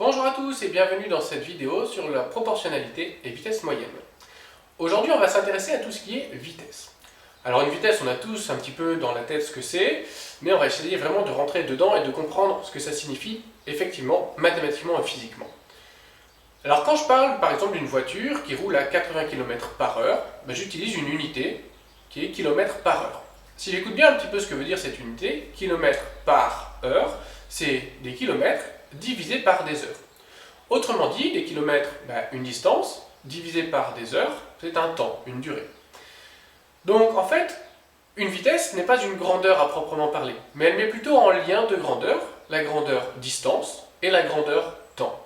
Bonjour à tous et bienvenue dans cette vidéo sur la proportionnalité et vitesse moyenne. Aujourd'hui on va s'intéresser à tout ce qui est vitesse. Alors une vitesse, on a tous un petit peu dans la tête ce que c'est, mais on va essayer vraiment de rentrer dedans et de comprendre ce que ça signifie effectivement, mathématiquement et physiquement. Alors quand je parle par exemple d'une voiture qui roule à 80 km/h, j'utilise une unité qui est km par heure. Si j'écoute bien un petit peu ce que veut dire cette unité, km par heure, c'est des kilomètres divisé par des heures. Autrement dit, des kilomètres, une distance, divisé par des heures, c'est un temps, une durée. Donc en fait, une vitesse n'est pas une grandeur à proprement parler, mais elle met plutôt en lien deux grandeurs, la grandeur distance et la grandeur temps.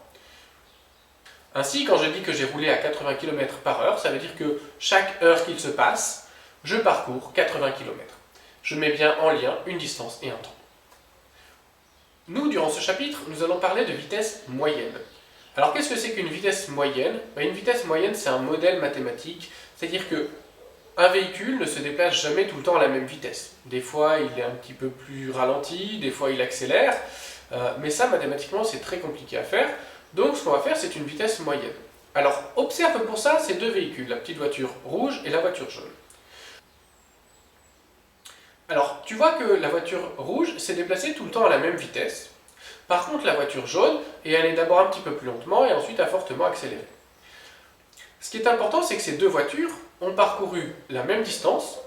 Ainsi, quand je dis que j'ai roulé à 80 km/h, ça veut dire que chaque heure qu'il se passe, je parcours 80 km. Je mets bien en lien une distance et un temps. Nous, durant ce chapitre, nous allons parler de vitesse moyenne. Alors qu'est-ce que c'est qu'une vitesse moyenne? Une vitesse moyenne, c'est un modèle mathématique, c'est-à-dire qu'un véhicule ne se déplace jamais tout le temps à la même vitesse. Des fois, il est un petit peu plus ralenti, des fois, il accélère, mais ça, mathématiquement, c'est très compliqué à faire. Donc, ce qu'on va faire, c'est une vitesse moyenne. Alors, observe pour ça ces deux véhicules, la petite voiture rouge et la voiture jaune. Alors, tu vois que la voiture rouge s'est déplacée tout le temps à la même vitesse. Par contre, la voiture jaune est allée d'abord un petit peu plus lentement et ensuite a fortement accéléré. Ce qui est important, c'est que ces deux voitures ont parcouru la même distance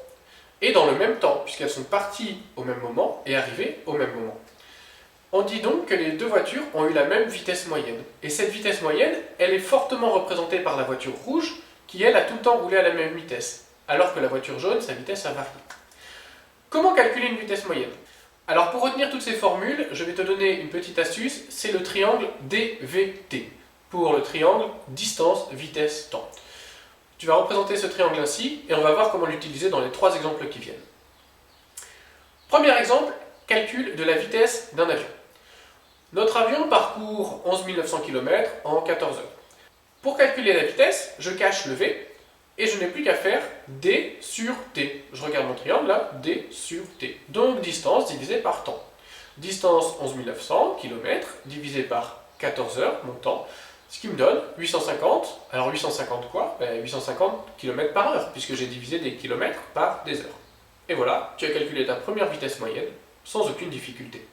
et dans le même temps, puisqu'elles sont parties au même moment et arrivées au même moment. On dit donc que les deux voitures ont eu la même vitesse moyenne. Et cette vitesse moyenne, elle est fortement représentée par la voiture rouge, qui elle a tout le temps roulé à la même vitesse, alors que la voiture jaune, sa vitesse a varié. Comment calculer une vitesse moyenne? Alors pour retenir toutes ces formules, je vais te donner une petite astuce, c'est le triangle DVT, pour le triangle distance, vitesse, temps. Tu vas représenter ce triangle ainsi, et on va voir comment l'utiliser dans les trois exemples qui viennent. Premier exemple, calcul de la vitesse d'un avion. Notre avion parcourt 11 900 km en 14 heures. Pour calculer la vitesse, je cache le V, et je n'ai plus qu'à faire D sur T. Je regarde mon triangle là, D sur T. Donc distance divisée par temps. Distance 11 900 km divisé par 14 heures, mon temps, ce qui me donne 850. Alors 850 quoi? 850 km par heure, puisque j'ai divisé des kilomètres par des heures. Et voilà, tu as calculé ta première vitesse moyenne sans aucune difficulté.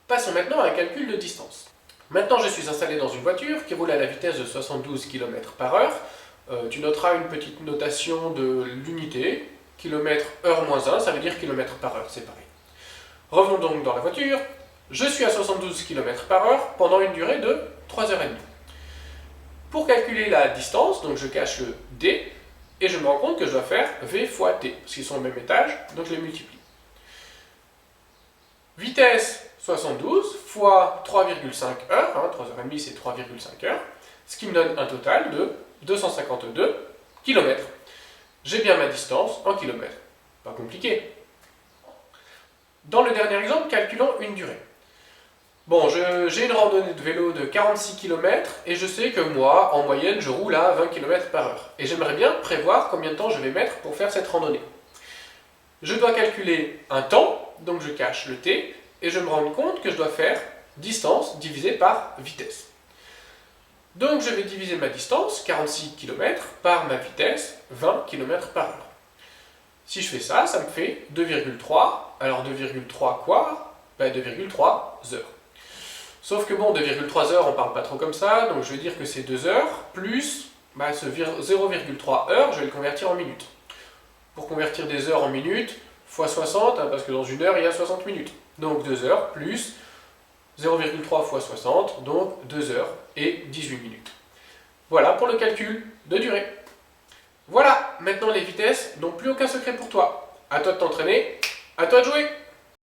Passons maintenant à un calcul de distance. Maintenant je suis installé dans une voiture qui roule à la vitesse de 72 km par heure. Tu noteras une petite notation de l'unité, km heure moins 1, ça veut dire km par heure, c'est pareil. Revenons donc dans la voiture, je suis à 72 km par heure pendant une durée de 3h30. Pour calculer la distance, donc je cache le D, et je me rends compte que je dois faire V fois T, parce qu'ils sont au même étage, donc je les multiplie. Vitesse 72 fois 3,5 heures, 3h30 c'est 3,5 heures, ce qui me donne un total de 252 km. J'ai bien ma distance en kilomètres. Pas compliqué. Dans le dernier exemple, calculons une durée. Bon, j'ai une randonnée de vélo de 46 km et je sais que moi, en moyenne, je roule à 20 km par heure. Et j'aimerais bien prévoir combien de temps je vais mettre pour faire cette randonnée. Je dois calculer un temps, donc je cache le T, et je me rends compte que je dois faire distance divisée par vitesse. Donc je vais diviser ma distance, 46 km, par ma vitesse, 20 km par heure. Si je fais ça, ça me fait 2,3. Alors 2,3 quoi? 2,3 heures. Sauf que bon, 2,3 heures, on ne parle pas trop comme ça, donc je vais dire que c'est 2 heures, plus ce 0,3 heures, je vais le convertir en minutes. Pour convertir des heures en minutes, fois 60, parce que dans une heure, il y a 60 minutes. Donc 2 heures plus 0,3 fois 60, donc 2 heures et 18 minutes. Voilà pour le calcul de durée. Voilà, maintenant les vitesses n'ont plus aucun secret pour toi. À toi de t'entraîner, à toi de jouer.